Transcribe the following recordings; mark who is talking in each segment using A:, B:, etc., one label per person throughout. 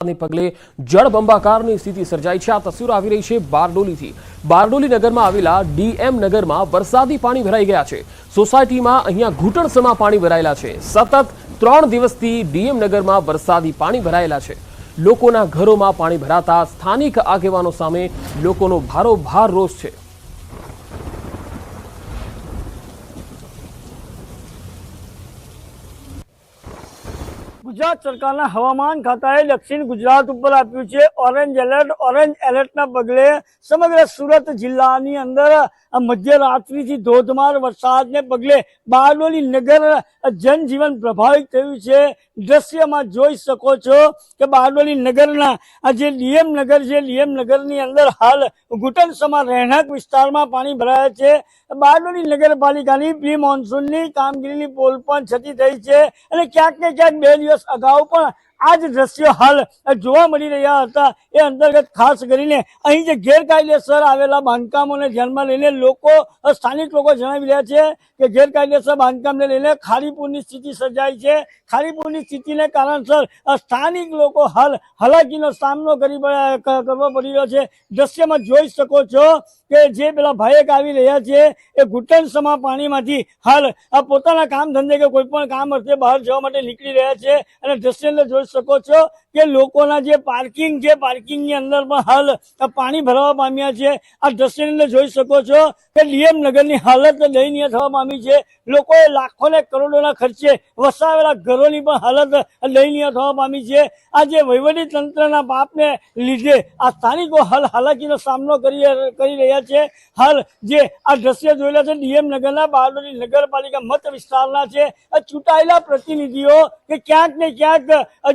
A: ने पगले जळबंबाकारनी स्थिति सर्जाई छे। आ तस्वीरो आवी रही छे बारडोलीथी। बारडोली नगरमां आवेला डीएम नगरमां वरसादी पाणी भराई गया छे। सोसायटीमां अहींया घूंटणसमा पाणी भरायेला छे। सतत 3 દિવસથી डीएम नगरमां वरसादी पाणी भरायेला छे। लोकोना घरोमां पाणी भराता स्थानिक આગેવાનો સામે લોકોનો ભારોભાર રોષ છે।
B: गुजरात सरकारना हवामान खाताए दक्षिण गुजरात पर आप्युं छे ऑरेंज एलर्ट। ऑरेंज एलर्टना पगले समग्र सूरत जिल्लानी अंदर मध्यरात्रिथी धोधमार वरसादने पगले बारडोली नगर जनजीवन प्रभावित थयुं छे। दृश्यमां जोई शको छो के बारडोली नगरना जे डीएम नगर छे, डीएम नगरनी अंदर हाल घूंटणसमा રહેણાંક विस्तारमां पाणी भराया छे। बारडोली नगरपालिकानी प्री मोन्सूननी कामगीरीनी पोल पण छती थई छे અને ક્યાંક ને ક્યાંક 2 દિવસ अगाऊ पण आज दृश्य हाल जोवा मळी रह्या हता। ए अंतर्गत खास करीने અહીં જે ગેરકાયદેસર આવેલા બાંધકામોને ધ્યાનમાં લઈને લોકો સ્થાનિક લોકો જણાવી રહ્યા છે કે ગેરકાયદેસર બાંધકામને લઈને ખાડીપુરની સ્થિતિ સર્જાઈ છે। ખાડીપુરની સ્થિતિને કારણસર સ્થાનિક લોકો હાલ હાલાકીનો સામનો કરવો પડી રહ્યો છે। દ્રશ્યમાં જોઈ શકો છો કે જે પેલા ભાઈક આવી રહ્યા છે એ ઘૂંટણસમા પાણીમાંથી હાલ પોતાના કામ ધંધે કે કોઈ પણ કામ અર્થે બહાર જવા માટે નીકળી રહ્યા છે અને દ્રશ્યને જોઈ શકો છો કે લોકોના જે પાર્કિંગ છે પાર્કિંગની અંદર પણ હાલ પાણી ભરવા પામ્યા છે। આ દ્રશ્યને જોઈ શકો છો કે ડીએમ નગરની હાલત દયનીય થવા પામી છે। લોકોએ લાખો ને કરોડોના ખર્ચે વસાવેલા ઘરોની પણ હાલત દયનીય થવા પામી છે। આ જે વહીવટી તંત્રના પાપને લીધે આ સ્થાનિકો હાલ હાલાકીનો સામનો કરી રહ્યા છે। હાલ જે આ દ્રશ્ય જોઈ રહ્યા છે ડીએમ નગરના બારડોલી નગરપાલિકા મત વિસ્તારના છે। ચૂંટાયેલા પ્રતિનિધિઓ કે ક્યાંક ને ક્યાંક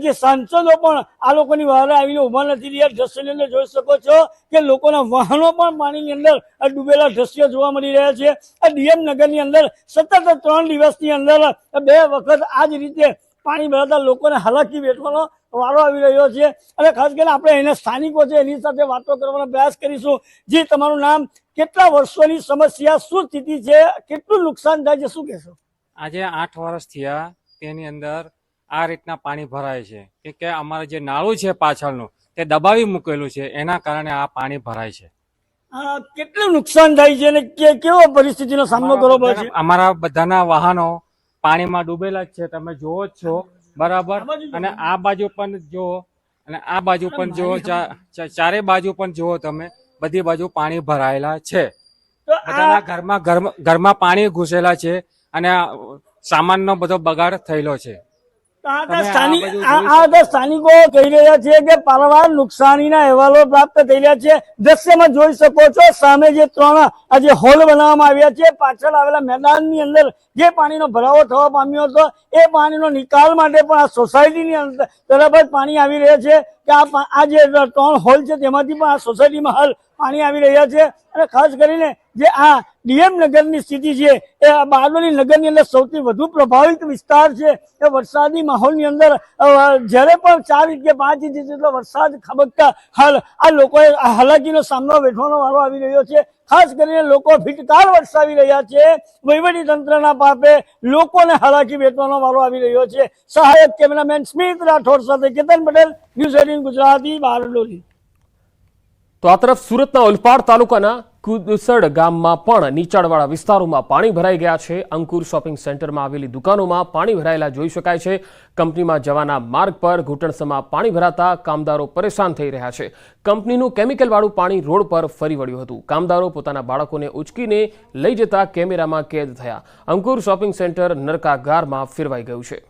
B: જે સાંસદો પણ આ લોકોની વારે આવીને ઉભા નથી રહ્યા। દ્રશ્યની અંદર જોઈ શકો છો કે લોકોના વાહનો પણ પાણીની અંદર ડૂબેલા દ્રશ્યો જોવા મળી રહ્યા છે। આ ડીએમ નગરની અંદર સતત 3 દિવસની અંદર 2 વખત આ જ રીતે પાણી ભરાતા લોકોને હાલાકી વેઠવાનો વારો આવી રહ્યો છે। અને ખાસ કરીને આપણે અહીંના સ્થાનિકો છે એની સાથે વાતો કરવાનો પ્રયાસ કરીશું। જે તમારું નામ, કેટલા વર્ષોની સમસ્યા, શું સ્થિતિ છે, કેટલું નુકસાન થાય છે, શું કહેશો?
C: આજે 8 વર્ષ થયા તેની અંદર આ રીતના પાણી ભરાય છે કે અમારે જે નાળું છે પાછળનું તે દબાવી મૂકેલું છે એના કારણે આ પાણી ભરાય છે।
B: કેટલું નુકસાન થાય છે અને કેવો પરિસ્થિતિનો સામનો કરવો પડે છે?
C: અમારા બધાના વાહનો પાણીમાં ડૂબેલા જ છે, તમે જોવો જ છો બરાબર। અને આ બાજુ પણ જો અને આ બાજુ પણ જો ચારે બાજુ પણ જુઓ તમે, બધી બાજુ પાણી ભરાયેલા છે। બધાના ઘરમાં પાણી ઘૂસેલા છે અને સામાનનો બધો બગાડ થયેલો છે।
B: સ્થાનિકો કહી રહ્યા છે કે પારવાર નુકસાનીના અહેવાલો પ્રાપ્ત થઈ રહ્યા છે। દ્રશ્યમાં જોઈ શકો છો સામે જે 3 આજે હોલ બનાવવામાં આવ્યા છે, પાછળ આવેલા મેદાનની અંદર જે પાણીનો ભરાવો થવા પામ્યો હતો એ પાણીનો નિકાલ માટે પણ આ સોસાયટીની અંદર તરફ જ પાણી આવી રહ્યા છે કે આ જે 3 હોલ છે તેમાંથી પણ આ સોસાયટીમાં હાલ પાણી આવી રહ્યા છે। અને ખાસ કરીને જે આ ડીએમ નગરની સ્થિતિ છે એ બારડોલી નગરની અંદર સૌથી વધુ પ્રભાવિત વિસ્તાર છે। એ વરસાદી માહોલની અંદર જ્યારે પણ 4 કે 5 ઇંચ જેટલો વરસાદ ખાબકતા હાલ આ લોકોએ હાલાકીનો સામનો વેઠવાનો વારો આવી રહ્યો છે। ખાસ કરીને લોકો ફિટકાર વરસાવી રહ્યા છે। વહીવટી તંત્રના પાપે લોકોને હાલાકી વેઠવાનો વારો આવી રહ્યો છે। સહાયક કેમેરામેન સ્મિત રાઠોડ સાથે કેતન પટેલ, ન્યૂઝ 18 ગુજરાતી, બારડોલી।
A: તો આ તરફ સુરતના ઓલપાડ તાલુકાના કુદસડ ગામમાં પણ નીચાણવાળા વિસ્તારોમાં પાણી ભરાઈ ગયા છે। અંકુર શોપિંગ સેન્ટરમાં આવેલી દુકાનોમાં પાણી ભરાયેલા જોઈ શકાય છે। કંપનીમાં જવાના માર્ગ પર ઘૂંટણસમાં પાણી ભરાતા કામદારો પરેશાન થઈ રહ્યા છે। કંપનીનું કેમિકલવાળું પાણી રોડ પર ફરી વળ્યું હતું। કામદારો પોતાના બાળકોને ઉચકીને લઈ જતા કેમેરામાં કેદ થયા। અંકુર શોપિંગ સેન્ટર નરકાગારમાં ફેરવાઈ ગયું છે।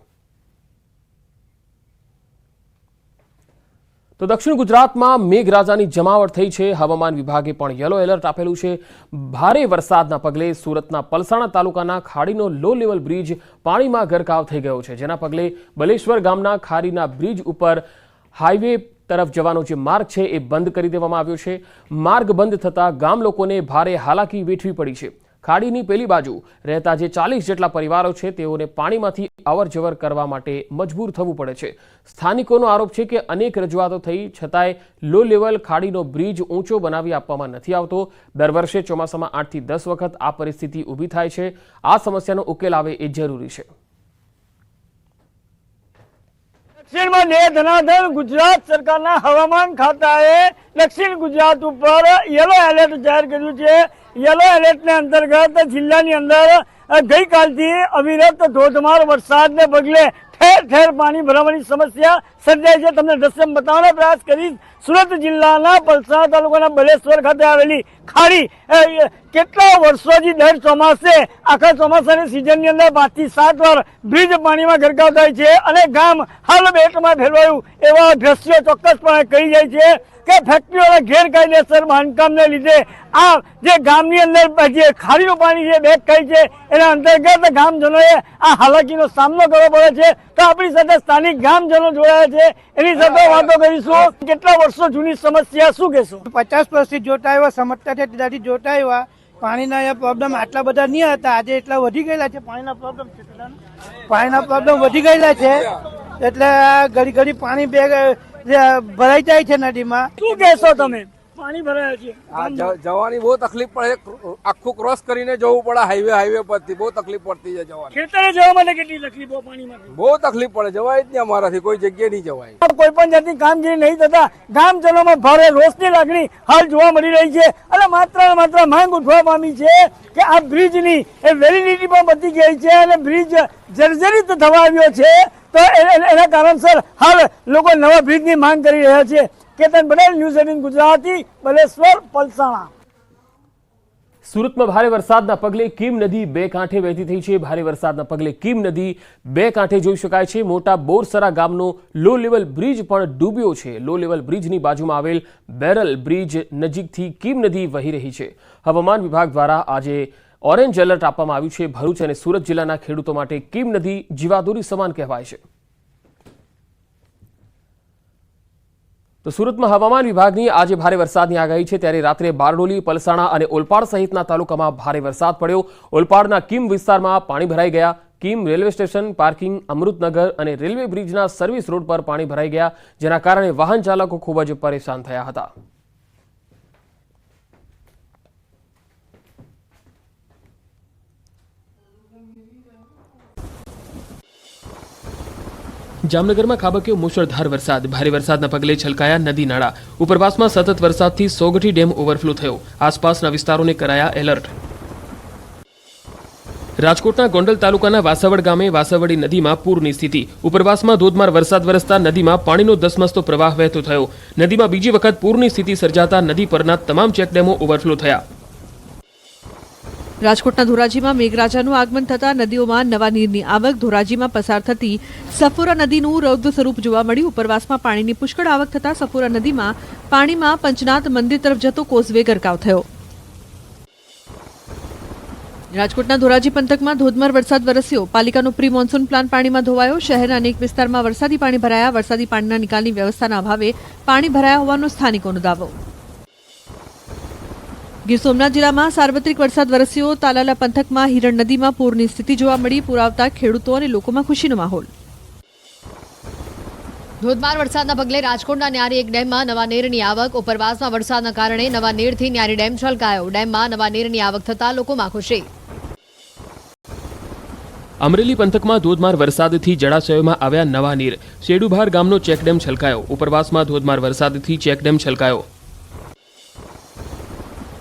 A: તો દક્ષિણ ગુજરાતમાં મેઘરાજાની જમાવટ થઈ છે। હવામાન વિભાગે પણ યલો એલર્ટ આપેલું છે। ભારે વરસાદના પગલે સુરતના પલસાણા તાલુકાના ખાડીનો લો લેવલ બ્રિજ પાણીમાં ગરકાવ થઈ ગયો છે, જેના પગલે બલેશ્વર ગામના ખાડીના બ્રિજ ઉપર હાઈવે તરફ જવાનો જે માર્ગ છે એ બંધ કરી દેવામાં આવ્યો છે। માર્ગ બંધ થતા ગામ લોકોને ભારે હાલાકી વેઠવી પડી છે। ખાડીની પેલી બાજુ રહેતા જે 40 જેટલા પરિવારો છે તેઓને પાણીમાંથી અવરજવર કરવા માટે મજબૂર થવું પડે છે। સ્થાનિકોનો આરોપ છે કે અનેક રજૂઆતો થઈ છતાંય લો લેવલ ખાડીનો બ્રિજ ઊંચો બનાવી આપવામાં નથી આવતો। દર વર્ષે ચોમાસામાં 8 થી 10 વખત આ પરિસ્થિતિ ઊભી થાય છે। આ સમસ્યાનો ઉકેલ આવે એ જરૂરી છે।
B: દક્ષિણમાં દેહ ધનાધન ગુજરાત સરકારના હવામાન ખાતાએ દક્ષિણ ગુજરાત ઉપર યલો એલર્ટ જાહેર કર્યું છે। યલો એલર્ટને અંતર્ગત જિલ્લાની અંદર ગઈકાલથી અવિરત ધોધમાર વરસાદને પગલે ઠેર ઠેર પાણી ભરાવાની સમસ્યા સર્જાઈ છે। તમને દ્રશ્ય બતાવવાનો પ્રયાસ કરીશ। સુરત જિલ્લાના પલસાણા તાલુકાના બલેશ્વર ખાતે આવેલી ખાડી કેટલા વર્ષોથી દર ચોમાસે આખા ચોમાસાની સિઝનની અંદર 5 થી 7 વાર બ્રિજ પાણીમાં ગરકાવ થાય છે અને ગામ હાલ બેટમાં ફેરવાયું એવા દ્રશ્યો ચોક્કસપણે કહી જાય છે કે ફેક્ટરીઓના ગેરકાયદેસર બાંધકામને લીધે આ જે ગામની અંદર જે ખાડીનું પાણી છે બેક થાય છે એના અંતર્ગત ગામજનોએ આ હાલાકીનો સામનો કરવો પડે છે। તો આપણી સાથે સ્થાનિક ગામજનો જોડાયા છે, એની સાથે વાતો કરીશું। કેટલા વર્ષો જૂની સમસ્યા, શું કહેશો?
D: 50 વર્ષથી જોતા આવ્યા, સમજતા છે ત્યાંથી જોતા આવ્યા। પાણીના અહીંયા પ્રોબ્લેમ આટલા બધા નહીં હતા, આજે એટલા વધી ગયેલા છે। પાણીના પ્રોબ્લેમ વધી ગયેલા છે એટલે ઘડી ઘડી પાણી ભરાઈ જાય છે નદીમાં।
B: શું કહેશો તમે? પાણી ભરાયા છે,
E: જવાની બહુ તકલીફ પડે। આખું ક્રોસ કરીને જવું પડે હાઈવે પરથી, બહુ તકલીફ પડતી છે જવાની।
B: ખેતરે જવા માટે કેટલી તકલીફો પાણીમાંથી?
E: બહુ તકલીફ પડે, જવાય જ નહીં અમારાથી, કોઈ જગ્યાએ નહીં જવાય।
B: કોઈ પણ જાતની કામગીરી નહીં થતા ગામજનોમાં ભારે રોષની લાગણી હાલ જોવા મળી રહી છે અને માત્ર ને માત્ર માંગ ઉઠવા પામી છે કે આ બ્રિજની એ વેલિડિટી પણ બધી ગઈ છે અને બ્રિજ જર્જરિત થવા આવ્યો છે। તો એના કારણસર હાલ લોકો નવા બ્રિજની માંગ કરી રહ્યા છે। કેતન પટેલ, ન્યૂઝ 18 ગુજરાતી, બલેશ્વર, પલસાણા।
A: સુરતમાં ભારે વરસાદના પગલે કીમ નદી બે કાંઠે વહેતી થઈ છે। ભારે વરસાદના પગલે કીમ નદી બે કાંઠે જોઈ શકાય છે। મોટા બોરસરા ગામનો લો લેવલ બ્રિજ પણ ડૂબ્યો છે। લો લેવલ બ્રિજની બાજુમાં આવેલ બેરલ બ્રિજ નજીકથી કીમ નદી વહી રહી છે। હવામાન વિભાગ દ્વારા આજે ઓરેન્જ એલર્ટ આપવામાં આવ્યું છે। ભરૂચ અને સુરત જિલ્લાના ખેડૂતો માટે કીમ નદી જીવાદોરી સમાન કહેવાય છે। તો સુરતમાં હવામાન વિભાગની આજે ભારે વરસાદની આગાહી છે, ત્યારે રાત્રે બારડોલી, પલસાણા અને ઓલપાડ સહિતના તાલુકામાં ભારે વરસાદ પડ્યો। ઓલપાડના કીમ વિસ્તારમાં પાણી ભરાઈ ગયા। Kim railway station, parking, Amrutnagar અને રેલવે બ્રિજના સર્વિસ રોડ પર પાણી ભરાઈ ગયા, જેના કારણે વાહન ચાલકો ખૂબ જ પરેશાન થયા હતા। જામનગરમાં ખાબક્યો મુશળધાર વરસાદ। ભારે વરસાદના પગલે છલકાયા નદી નાળા। ઉપરવાસમાં સતત વરસાદથી સોગઠી ડેમ ઓવરફ્લો થયો। આસપાસના વિસ્તારોને કરાયા એલર્ટ। રાજકોટના ગોંડલ તાલુકાના વાસવડ ગામે વાસવડી નદીમાં પૂરની સ્થિતિ। ઉપરવાસમાં ધોધમાર વરસાદ વરસતા નદીમાં પાણીનો ધસમસતો પ્રવાહ વહેતો થયો। નદીમાં બીજી વખત પૂરની સ્થિતિ સર્જાતા નદી પરના તમામ ચેકડેમો ઓવરફ્લો થયા।
F: રાજકોટના ધોરાજીમાં મેઘરાજાનું આગમન થતાં નદીઓમાં નવા નીરની આવક। ધોરાજીમાં પસાર થતી સફોરા નદીનું રૌદ્ર સ્વરૂપ જોવા મળ્યું। ઉપરવાસમાં પાણીની પુષ્કળ આવક થતાં સફોરા નદીમાં પાણીમાં પંચનાથ મંદિર તરફ જતો કોઝવે ગરકાવ થયો। રાજકોટના ધોરાજી પંથકમાં ધોધમાર વરસાદ વરસ્યો। પાલિકાનો પ્રી મોન્સૂન પ્લાન પાણીમાં ધોવાયો। શહેરના અનેક વિસ્તારમાં વરસાદી પાણી ભરાયા। વરસાદી પાણીના નિકાલની વ્યવસ્થાના અભાવે પાણી ભરાયા હોવાનો સ્થાનિકોનો દાવો। ગીર સોમનાથ જિલ્લામાં સાર્વત્રિક વરસાદ વરસ્યો। તાલાલા પંથકમાં હિરણ નદીમાં પૂરની સ્થિતિ જોવા મળી। પૂર આવતા ખેડૂતો અને લોકોમાં ખુશીનો માહોલ।
G: ધોધમાર વરસાદના પગલે રાજકોટના ન્યારી એક ડેમમાં નવા નીરની આવક। ઉપરવાસમાં વરસાદના કારણે નવા નીરથી ન્યારી ડેમ છલકાયો। ડેમમાં નવા નીરની આવક થતા લોકોમાં ખુશી।
A: અમરેલી પંથકમાં ધોધમાર વરસાદથી જળાશયોમાં આવ્યા નવા નીર। શેડુભાર ગામનો ચેકડેમ છલકાયો। ઉપરવાસમાં ધોધમાર વરસાદથી ચેકડેમ છલકાયો।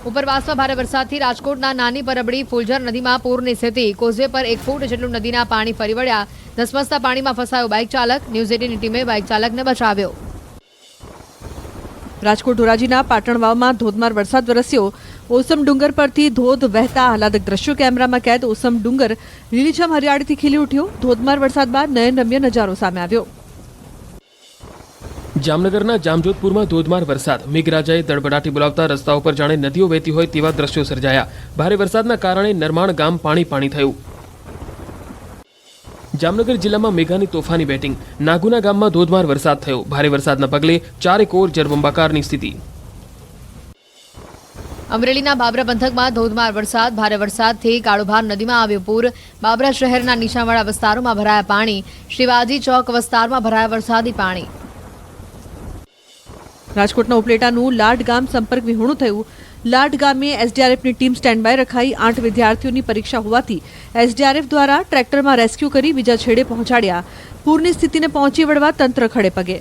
G: ઉપરવાસમાં ભારે વરસાદથી રાજકોટના નાની પરબડી ફૂલઝર નદીમાં પૂરની સ્થિતિ। કોઝવે પર 1 ફૂટ જેટલું નદીના પાણી ફરી વળ્યા। ધસમસતા પાણીમાં ફસાયો બાઇક ચાલક। ન્યૂઝ 18ની ટીમે બાઇક ચાલકને બચાવ્યો।
F: રાજકોટ ધોરાજીના પાટણવાવમાં ધોધમાર વરસાદ વરસ્યો। ઓસમ ડુંગર પરથી ધોધ વહેતા આહલાદક દ્રશ્યો કેમેરામાં કેદ। ઓસમ ડુંગર લીલીછમ હરિયાળીથી ખીલી ઉઠ્યો। ધોધમાર વરસાદ બાદ નયનરમ્ય નજારો સામે આવ્યો।
A: જામનગરના જામજોધપુરમાં ધોધમાર વરસાદ। મેઘરાજાએ દડબડાટી બોલાવતા રસ્તાઓ પર જાણે નદીઓ વહેતી હોય તેવા દ્રશ્યો સર્જાયા। ભારે વરસાદના કારણે નરમાણ ગામ પાણી થયું। જામનગર જિલ્લામાં મેઘાની તોફાની બેટિંગ। નાગુના ગામમાં ધોધમાર વરસાદ થયો। ભારે વરસાદના પગલે ચારેકોર જળબંબાકારની સ્થિતિ।
G: અમરેલીના બાબરા પંથકમાં ધોધમાર વરસાદ। ભારે વરસાદથી કાળુભાર નદીમાં આવ્યું પૂર। બાબરા શહેરના નીચાણવાળા વિસ્તારોમાં ભરાયા પાણી। શિવાજી ચોક વિસ્તારમાં ભરાયા વરસાદી પાણી।
F: રાજકોટના ઉપલેટાનું લાડ ગામ સંપર્ક વિહોણું થયું। લાડ ગામે એસડીઆરએફની ટીમ સ્ટેન્ડ બાય રખાઈ 8 વિદ્યાર્થીઓની પરીક્ષા હોવાથી એસડીઆરએફ દ્વારા ટ્રેક્ટરમાં રેસ્ક્યુ કરી બીજા છેડે પહોંચાડ્યા. પૂરની સ્થિતિને પહોંચી વળવા તંત્ર ખડે પગે.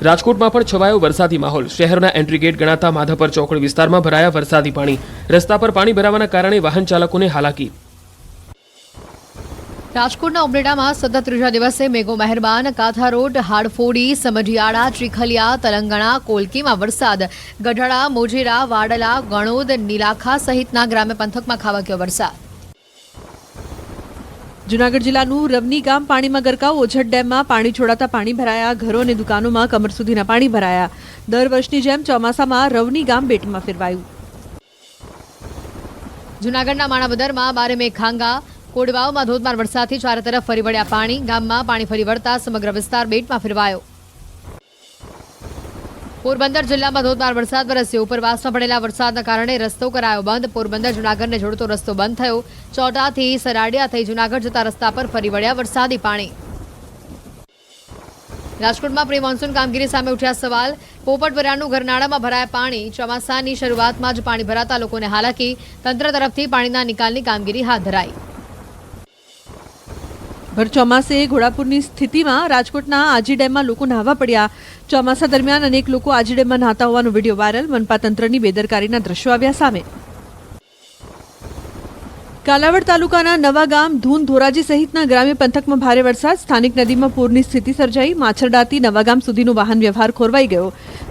A: રાજકોટમાં પણ છવાયો વરસાદી માહોલ. શહેરના એન્ટ્રી ગેટ ગણાતા માધાપર ચોકડી વિસ્તારમાં ભરાયા વરસાદી પાણી. રસ્તા પર પાણી ભરાવાના કારણે વાહન ચાલકોને હાલાકી.
G: રાજકોટના ઉમરેડામાં સતત ત્રીજા દિવસે મેઘો મહેરબાન. કાથા રોડ, હાડફોડી, સમઢિયાળા, ત્રિખલિયા, તલંગણા, કોલકીમાં વરસાદ. ગઢડા, મોજેરા, વાડલા, ગણોદ, નીલાખા સહિતના ગ્રામ્ય પંથકમાં ખાબક્યો વરસાદ.
F: જૂનાગઢ જિલ્લાનું રવની ગામ પાણીમાં ગરકાવ. ઓઝડ ડેમમાં પાણી છોડાતા પાણી ભરાયા. ઘરો અને દુકાનોમાં કમર સુધીના પાણી ભરાયા. દર વર્ષની જેમ ચોમાસામાં રવની ગામ બેટમાં ફેરવાયું.
G: જૂનાગઢના માણાવદરમાં બારે મેઘ ખાંગા. કોડવાવમાં ધોધમાર વરસાદથી ચારે તરફ ફરી વળ્યા પાણી. ગામમાં પાણી ફરી વળતા સમગ્ર વિસ્તાર બેટમાં ફેરવાયો. પોરબંદર જિલ્લામાં ધોધમાર વરસાદ વરસ્યો. ઉપરવાસમાં પડેલા વરસાદના કારણે રસ્તો કરાયો બંધ. પોરબંદર જૂનાગઢને જોડતો રસ્તો બંધ થયો. ચોટાથી સરાડિયા થઈ જૂનાગઢ જતા રસ્તા પર ફરી વળ્યા વરસાદી પાણી. રાજકોટમાં પ્રી મોન્સૂન કામગીરી સામે ઉઠ્યા સવાલ. પોપટપરાનું ગરનાળામાં ભરાયા પાણી. ચોમાસાની શરૂઆતમાં જ પાણી ભરાતા લોકોને હાલાકી. તંત્ર તરફથી પાણીના નિકાલની કામગીરી હાથ ધરાઈ.
F: ભર ચોમાસે ઘોડાપુરની સ્થિતિમાં રાજકોટના આજી ડેમમાં લોકો નહાવા પડ્યા. ચોમાસા દરમિયાન અનેક લોકો આજી ડેમમાં નહાતા હોવાનો વિડીયો વાયરલ. મનપા તંત્રની બેદરકારીના દ્રશ્યો આવ્યા સામે. કાલાવડ તાલુકાના નવા ગામ, ધૂન, ધોરાજી સહિતના ગ્રામ્ય પંથકમાં ભારે વરસાદ. સ્થાનિક નદીમાં પૂરની સ્થિતિ સર્જાઈ. માછરડાથી નવા ગામ સુધીનો વાહન વ્યવહાર ખોરવાઈ ગયો.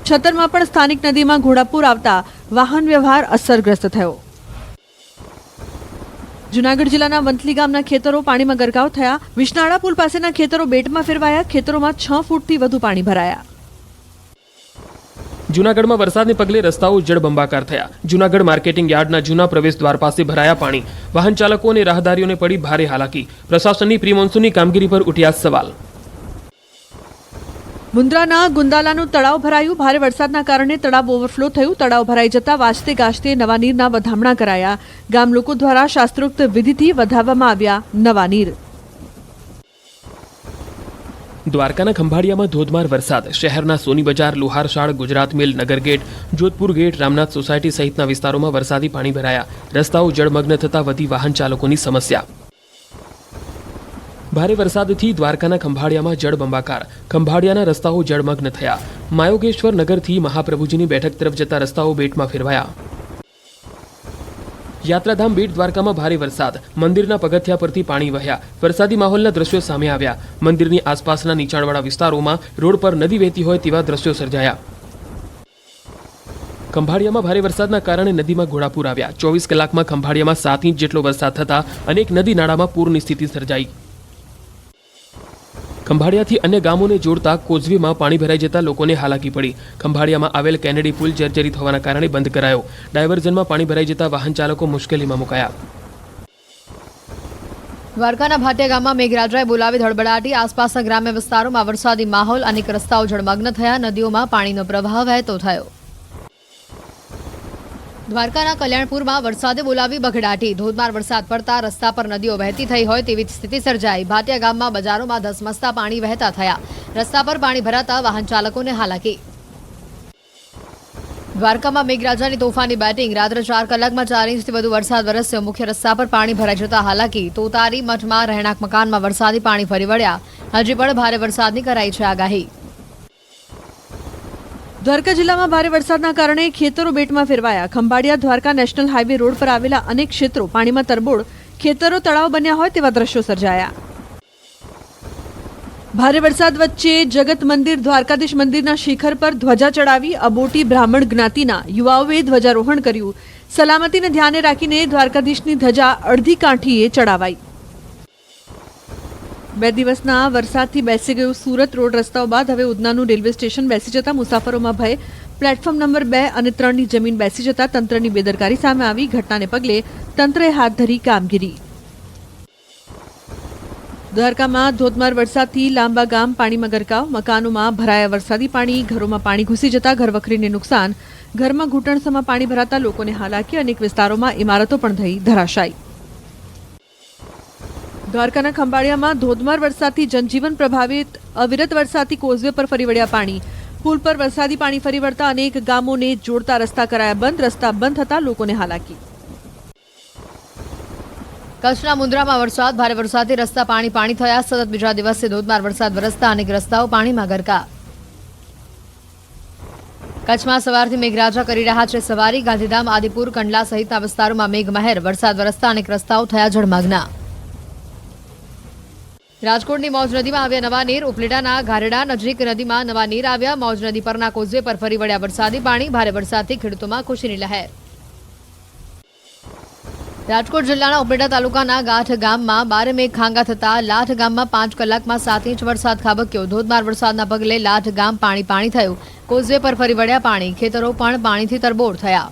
F: છતરમાં પણ સ્થાનિક નદીમાં ઘોડાપુર આવતા વાહન વ્યવહાર અસરગ્રસ્ત થયો. જૂનાગઢ જિલ્લાના વંથલી ગામના ખેતરો પાણીમાં ગરકાવ થયા. વિસનાળા પુલ પાસેના ખેતરો બેટમાં ફેરવાયા. ખેતરોમાં 6 ફૂટથી વધુ પાણી ભરાયા.
A: જૂનાગઢમાં વરસાદને પગલે રસ્તાઓ જળબંબાકાર થયા. જૂનાગઢ માર્કેટિંગ યાર્ડના જૂના પ્રવેશ દ્વાર પાસે ભરાયા પાણી. વાહન ચાલકો અને રાહદારીઓને પડી ભારે હાલાકી. પ્રશાસનની પ્રી મોન્સૂનની કામગીરી પર ઉઠ્યા સવાલ.
F: મુન્દ્રાના ગુંદાલાનું તળાવ ભરાયું. ભારે વરસાદના કારણે તળાવ ઓવરફ્લો થયું. તળાવ ભરાઈ જતા વાજતે ગાજતે નવા નીરના વધામણા કરાયા. ગામ લોકો દ્વારા શાસ્ત્રોક્ત વિધિથી વધાવવામાં આવ્યા નવા નીર.
A: દ્વારકાના ખંભાળિયામાં ધોધમાર વરસાદ. શહેરના સોની બજાર, લુહારશાળ, ગુજરાત મિલ, નગરગેટ, જોધપુર ગેટ, રામનાથ સોસાયટી સહિતના વિસ્તારોમાં વરસાદી પાણી ભરાયા. રસ્તાઓ જળમગ્ન થતા વધી વાહન ચાલકોની સમસ્યા. ભારે વરસાદથી દ્વારકાના ખંભાળિયામાં જળબંબાકાર. ખંભાળિયાના રસ્તાઓ જળમગ્ન થયા. માયોગેશ્વર નગરથી મહાપ્રભુજીની બેઠક તરફ જતા રસ્તાઓ બેટમાં ફેરવાયા. યાત્રાધામ બેટ દ્વારકામાં ભારે વરસાદ. મંદિરના પગથિયા પરથી પાણી વહ્યા. વરસાદી માહોલના દ્રશ્યો સામે આવ્યા. મંદિરની આસપાસના નીચાણવાળા વિસ્તારોમાં રોડ પર નદી વહેતી હોય તેવા દ્રશ્યો સર્જાયા. ખંભાળિયામાં ભારે વરસાદના કારણે નદીમાં ઘોડાપુર આવ્યા. 24 કલાકમાં ખંભાળિયામાં 7 ઇંચ જેટલો વરસાદ થતા અનેક નદી નાળામાં પૂરની સ્થિતિ સર્જાઈ. ખંભાળિયાથી અન્ય ગામોને જોડતા કોઝવેમાં પાણી ભરાઈ જતા લોકોને હાલાકી પડી. ખંભાળિયામાં આવેલ કેનેડી પુલ જર્જરિત હોવાના કારણે બંધ કરાયો. ડાયવર્ઝનમાં પાણી ભરાઈ જતા વાહન ચાલકો મુશ્કેલીમાં મુકાયા.
G: દ્વારકાના ભાટિયા ગામમાં મેઘરાજાએ બોલાવી ધડબડાટી. આસપાસના ગ્રામ્ય વિસ્તારોમાં વરસાદી માહોલ. અનેક રસ્તાઓ જળમગ્ન થયા. નદીઓમાં પાણીનો પ્રવાહ વહેતો થયો. દ્વારકાના કલ્યાણપુરમાં વરસાદે બોલાવી બગડાટી. ધોધમાર વરસાદ પડતા રસ્તા પર નદીઓ વહેતી થઈ હોય તેવી સ્થિતિ સર્જાઈ. ભાટિયા ગામમાં બજારોમાં ધસમસતા પાણી વહેતા થયા. રસ્તા પર પાણી ભરાતા વાહન ચાલકોને હાલાકી. દ્વારકામાં મેઘરાજાની તોફાની બેટિંગ. રાત્રે 4 કલાકમાં 4 ઇંચથી વધુ વરસાદ વરસ્યો. મુખ્ય રસ્તા પર પાણી ભરાઈ જતા હાલાકી. તોતારી મઠમાં રહેણાંક મકાનમાં વરસાદી પાણી ફરી વળ્યા. હજી પણ ભારે વરસાદની કરાઈ છે આગાહી.
F: દ્વારકા જિલ્લામાં ભારે વરસાદના કારણે ખેતરો બેટમાં ફેરવાયા. Khambhalia Dwarka national highway road પર આવેલા અનેક ક્ષેત્રો પાણીમાં તરબોળ. ખેતરો તળાવ બન્યા હોય તેવા દ્રશ્યો સર્જાયા. ભારે વરસાદ વચ્ચે જગત મંદિર દ્વારકાધીશ મંદિરના શિખર પર ધ્વજા ચડાવી અબોટી બ્રાહ્મણ જ્ઞાતિના યુવાઓએ ધ્વજારોહણ કર્યું. સલામતીને ધ્યાને રાખીને દ્વારકાધીશની ધજા અડધી કાંઠીએ ચડાવાઈ. 2 દિવસના વરસાદથી બેસી ગયું સુરત. રોડ રસ્તાઓ બાદ હવે ઉધનાનું રેલવે સ્ટેશન બેસી જતા મુસાફરોમાં ભય. પ્લેટફોર્મ નંબર 2 અને 3ની જમીન બેસી જતા તંત્રની બેદરકારી સામે આવી. ઘટનાને પગલે તંત્રએ હાથ ધરી કામગીરી. દ્વારકામાં ધોધમાર વરસાદથી લાંબા ગામ પાણીમાં ગરકાવ. મકાનોમાં ભરાયા વરસાદી પાણી. ઘરોમાં પાણી ઘૂસી જતા ઘરવખરીને નુકસાન. ઘરમાં ઘૂંટણસમાં પાણી ભરાતા લોકોને હાલાકી. અનેક વિસ્તારોમાં ઇમારતો પણ થઈ ધરાશાયી. દ્વારકાના ખંભાળિયામાં ધોધમાર વરસાદથી જનજીવન પ્રભાવિત. અવિરત વરસાદથી કોઝવે પર ફરી વળ્યા પાણી. પુલ પર વરસાદી પાણી ફરી વળતા અનેક ગામોને જોડતા રસ્તા કરાયા બંધ. રસ્તા બંધ થતા લોકોને હાલાકી.
G: કચ્છના મુન્દ્રામાં વરસાદ. ભારે વરસાદથી રસ્તા પાણી થયા. સતત બીજા દિવસે ધોધમાર વરસાદ વરસતા અનેક રસ્તાઓ પાણીમાં ગરકાવ. કચ્છમાં સવારથી મેઘરાજા કરી રહ્યા છે સવારી. ગાંધીધામ, આદિપુર, કંડલા સહિતના વિસ્તારોમાં મેઘમહેર. વરસાદ વરસતા અનેક રસ્તાઓ થયા જળમગ્ન. રાજકોટની મોજ નદીમાં આવ્યા નવા નીર. ઉપલેટાના ઘારેડા નજીક નદીમાં નવા નીર આવ્યા. મોજ નદી પરના કોઝવે પર ફરી વળ્યા વરસાદી પાણી. ભારે વરસાદથી ખેડૂતોમાં ખુશીની લહેર. રાજકોટ જિલ્લાના ઉપલેટા તાલુકાના ગાંઠ ગામમાં 12 મેઘ ખાંગા થતા લાઠ ગામમાં 5 કલાકમાં 7 ઇંચ વરસાદ ખાબક્યો. ધોધમાર વરસાદના પગલે લાઠ ગામ પાણી થયું. કોઝવે પર ફરી વળ્યા પાણી. ખેતરો પણ પાણીથી તરબોળ થયા.